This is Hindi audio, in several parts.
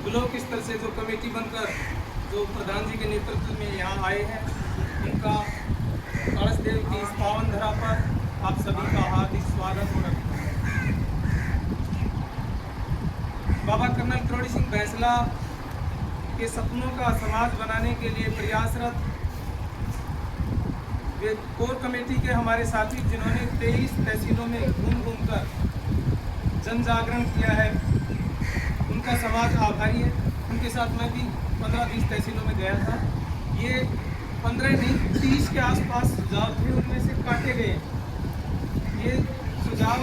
ब्लॉक स्तर से जो कमेटी बनकर जो प्रधान जी के नेतृत्व में यहाँ आए हैं, उनका कलश देव की इस पावन धरा पर आप सभी का हार्दिक स्वागत हो रहा है। बाबा कर्नल करोड़ी सिंह बैंसला के सपनों का समाज बनाने के लिए प्रयासरत वे कोर कमेटी के हमारे साथी, जिन्होंने 23 तहसीलों में घूम कर जन जागरण किया है, उनका समाज आभारी है। उनके साथ मैं भी 15-20 तहसीलों में गया था। ये 15 नहीं 30 के आसपास सुझाव थे, उनमें से काटे गए। ये सुझाव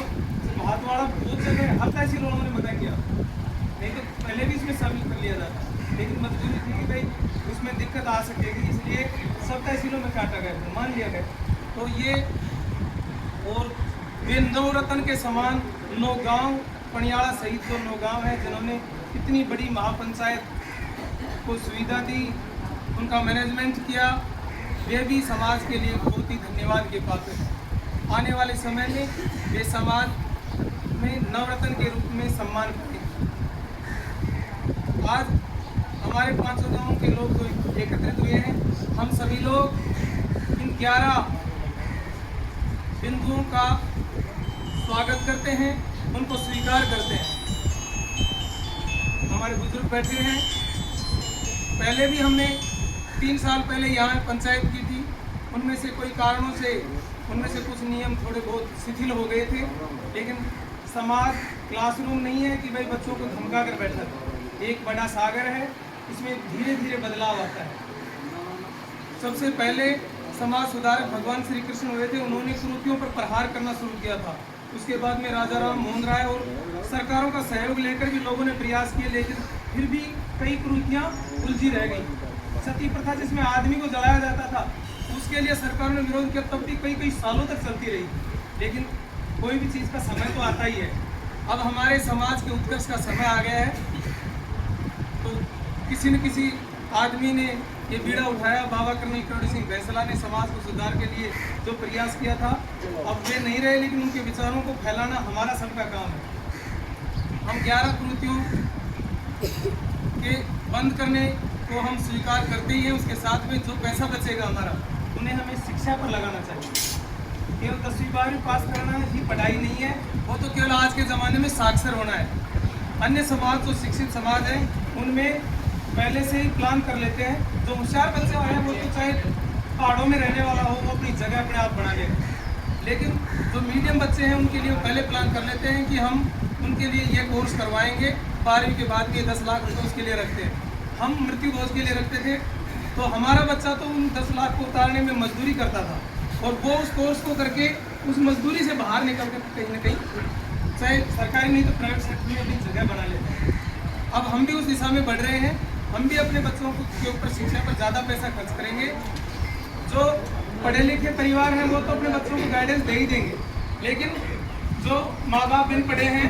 भातवाड़ा बहुत जगह हर तहसील उन्होंने मना किया, नहीं तो पहले भी इसमें शामिल कर लिया जाता, लेकिन मजबूरी थी कि भाई उसमें दिक्कत आ सकेगी, इसलिए सब तहसीलों में काटा गया, तो मान लिया गया। तो ये और वे नवरत्न के समान 9 गाँव पनियाड़ा सहित जो 9 गाँव हैं, जिन्होंने इतनी बड़ी महापंचायत को सुविधा दी, उनका मैनेजमेंट किया, वे भी समाज के लिए बहुत ही धन्यवाद के पात्र हैं। आने वाले समय में वे समाज में नवरत्न के रूप में सम्मान करेंगे। आज हमारे 500 गाँव के लोग जो एकत्रित हुए हैं, हम सभी लोग इन 11 बिंदुओं का स्वागत करते हैं, उनको स्वीकार करते हैं। हमारे बुजुर्ग बैठे हैं, पहले भी हमने 3 साल पहले यहाँ पंचायत की थी, उनमें से कोई कारणों से उनमें से कुछ नियम थोड़े बहुत शिथिल हो गए थे, लेकिन समाज क्लासरूम नहीं है कि भाई बच्चों को धमका कर बैठा था। एक बड़ा सागर है, इसमें धीरे धीरे बदलाव आता है। सबसे पहले समाज सुधारक भगवान श्री कृष्ण हुए थे, उन्होंने कुरीतियों पर प्रहार करना शुरू किया था। उसके बाद में राजा राम मोहन राय और सरकारों का सहयोग लेकर भी लोगों ने प्रयास किए, लेकिन फिर भी कई कुरीतियाँ उलझी रह गई। सती प्रथा जिसमें आदमी को जलाया जाता था, उसके लिए सरकारों ने विरोध किया, तब भी कई सालों तक चलती रही। लेकिन कोई भी चीज़ का समय तो आता ही है। अब हमारे समाज के उत्कर्ष का समय आ गया है, तो किसी न किसी आदमी ने ये बीड़ा उठाया। बाबा कर्नल करोड़ी सिंह बैंसला ने समाज को सुधार के लिए जो प्रयास किया था, अब वे नहीं रहे, लेकिन उनके विचारों को फैलाना हमारा सबका काम है। हम 11 कुरीतियों के बंद करने को हम स्वीकार करते ही हैं, उसके साथ में जो पैसा बचेगा हमारा, उन्हें हमें शिक्षा पर लगाना चाहिए। केवल 10वीं 12वीं पास करना ही पढ़ाई नहीं है, वो तो केवल आज के ज़माने में साक्षर होना है। अन्य समाज जो शिक्षित समाज है, उनमें पहले से ही प्लान कर लेते हैं। जो होशियार बच्चे हैं, वो तो चाहे पहाड़ों में रहने वाला हो, वो अपनी जगह अपने आप बना लेगा। लेकिन जो मीडियम बच्चे हैं, उनके लिए पहले प्लान कर लेते हैं कि हम उनके लिए ये कोर्स करवाएंगे, 12वीं के बाद में 10 लाख रुपये उसके लिए रखते हैं। हम मृत्यु भोज के लिए रखते थे, तो हमारा बच्चा तो उन 10 लाख को उतारने में मजदूरी करता था, और वो उस कोर्स को करके उस मजदूरी से बाहर निकल कर कहीं ना कहीं, चाहे सरकारी नहीं तो प्राइवेट सेक्टर में अपनी जगह बना लेते हैं। अब हम भी उस दिशा में बढ़ रहे हैं। हम भी अपने बच्चों के ऊपर शिक्षा पर ज़्यादा पैसा खर्च करेंगे। जो पढ़े लिखे परिवार हैं, वो तो अपने बच्चों को गाइडेंस दे ही देंगे, लेकिन जो माँ बाप बिन पढ़े हैं,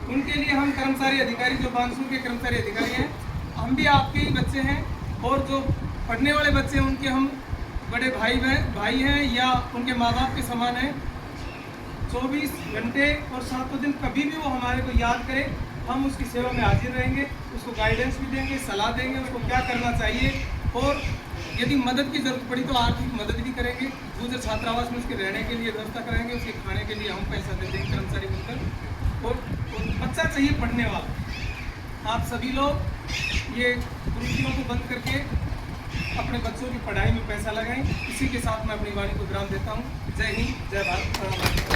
उनके लिए हम कर्मचारी अधिकारी, जो बांसुर के कर्मचारी अधिकारी हैं, हम भी आपके ही बच्चे हैं। और जो पढ़ने वाले बच्चे हैं, उनके हम बड़े भाई हैं या उनके माँ बाप के समान हैं। 24 घंटे और 7 दिन कभी भी वो हमारे को याद करे, हम उसकी सेवा में हाजिर रहेंगे, उसको गाइडेंस भी देंगे, सलाह देंगे उसको क्या करना चाहिए, और यदि मदद की जरूरत पड़ी तो आर्थिक मदद भी करेंगे। दूसरे छात्रावास में उसके रहने के लिए व्यवस्था कराएंगे, उसके खाने के लिए हम पैसा दे देंगे कर्मचारी मिलकर। और बच्चा चाहिए पढ़ने वाला। आप सभी लोग ये कुरीतियों को बंद करके अपने बच्चों की पढ़ाई में पैसा लगाएं। इसी के साथ मैं अपनी वाणी को विराम देता हूँ। जय हिंद, जय भारत।